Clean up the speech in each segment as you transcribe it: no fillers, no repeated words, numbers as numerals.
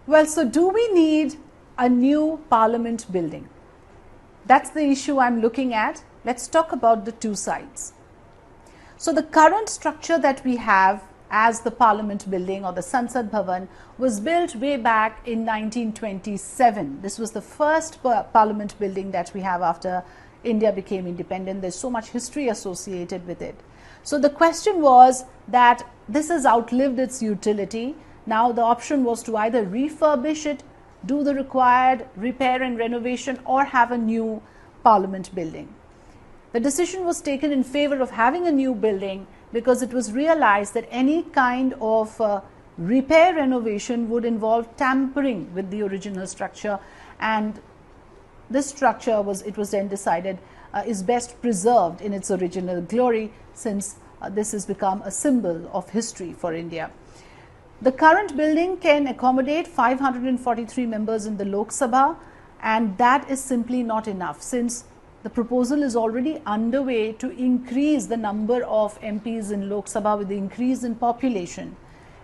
Well, so do we need a new parliament building? That's the issue I'm looking at. Let's talk about the two sides. So the current structure that we have as the Parliament building, or the Sansad Bhawan, was built way back in 1927. This was the first Parliament building that we have after India became independent. There's so much history associated with it. So the question was that this has outlived its utility. Now the option was to either refurbish it, do the required repair and renovation, or have a new Parliament building. The decision was taken in favor of having a new building because it was realized that any kind of repair renovation would involve tampering with the original structure, and this structure was then decided is best preserved in its original glory, since this has become a symbol of history for India. The current building can accommodate 543 members in the Lok Sabha, and that is simply not enough, since the proposal is already underway to increase the number of MPs in Lok Sabha with the increase in population.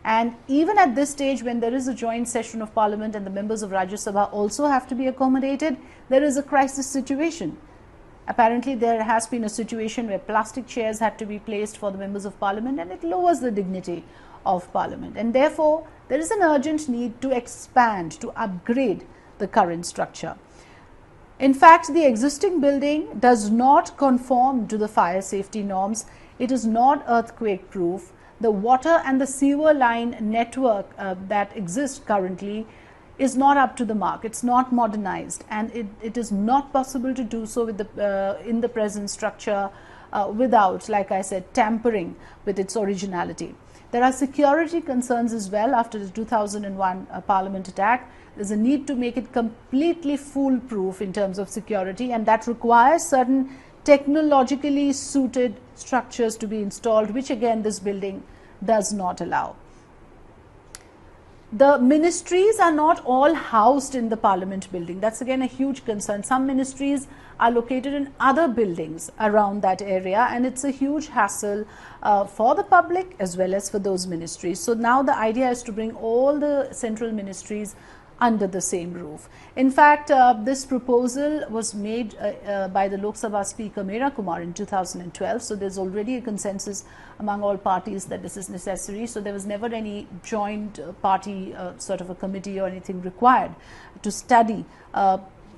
And even at this stage, when there is a joint session of Parliament and the members of Rajya Sabha also have to be accommodated, there is a crisis situation. Apparently, there has been a situation where plastic chairs had to be placed for the members of Parliament, and it lowers the dignity of Parliament. And therefore, there is an urgent need to expand, to upgrade the current structure. In fact, the existing building does not conform to the fire safety norms. It is not earthquake proof. The water and the sewer line network that exists currently is not up to the mark. It's not modernized, and it is not possible to do so with in the present structure without, like I said, tampering with its originality. There are security concerns as well after the 2001 Parliament attack. There's a need to make it completely foolproof in terms of security, and that requires certain technologically suited structures to be installed, which again this building does not allow. The ministries are not all housed in the Parliament building. That's again a huge concern. Some ministries are located in other buildings around that area, and it's a huge hassle for the public as well as for those ministries. So now the idea is to bring all the central ministries under the same roof. In fact, this proposal was made by the Lok Sabha Speaker Meera Kumar in 2012. So there's already a consensus among all parties that this is necessary. So there was never any joint party sort of a committee or anything required to study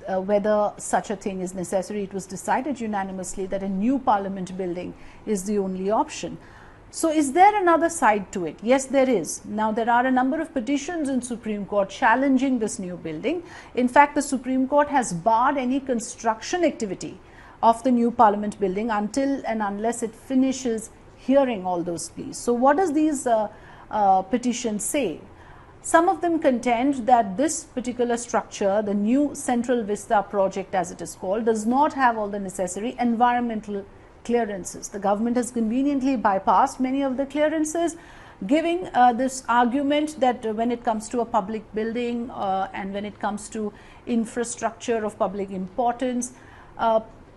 whether such a thing is necessary. It was decided unanimously that a new Parliament building is the only option. So is there another side to it? Yes, there is. Now, there are a number of petitions in Supreme Court challenging this new building. In fact, the Supreme Court has barred any construction activity of the new Parliament building until and unless it finishes hearing all those pleas. So what does these petitions say? Some of them contend that this particular structure, the new Central Vista project as it is called, does not have all the necessary environmental clearances. The government has conveniently bypassed many of the clearances, giving this argument that when it comes to a public building and when it comes to infrastructure of public importance,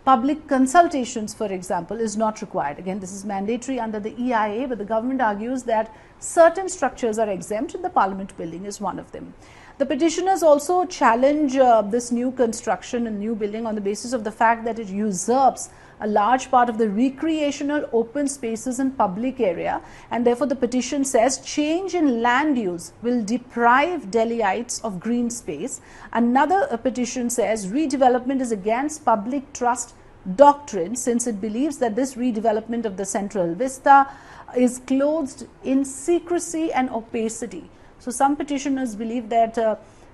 public consultations, for example, is not required. Again, this is mandatory under the EIA, but the government argues that certain structures are exempt, and the Parliament building is one of them. The petitioners also challenge this new construction and new building on the basis of the fact that it usurps a large part of the recreational open spaces and public area, and therefore the petition says change in land use will deprive Delhiites of green space. Another petition says redevelopment is against public trust doctrine, since it believes that this redevelopment of the Central Vista is clothed in secrecy and opacity. So some petitioners believe that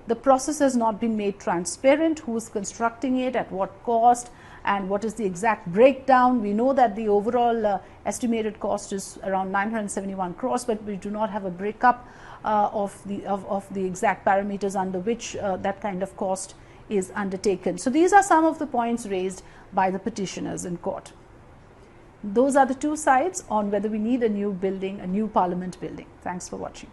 the process has not been made transparent, who is constructing it, at what cost, and what is the exact breakdown. We know that the overall estimated cost is around 971 crores, but we do not have a breakup of the exact parameters under which that kind of cost is undertaken. So these are some of the points raised by the petitioners in court. Those are the two sides on whether we need a new building, a new Parliament building. Thanks for watching.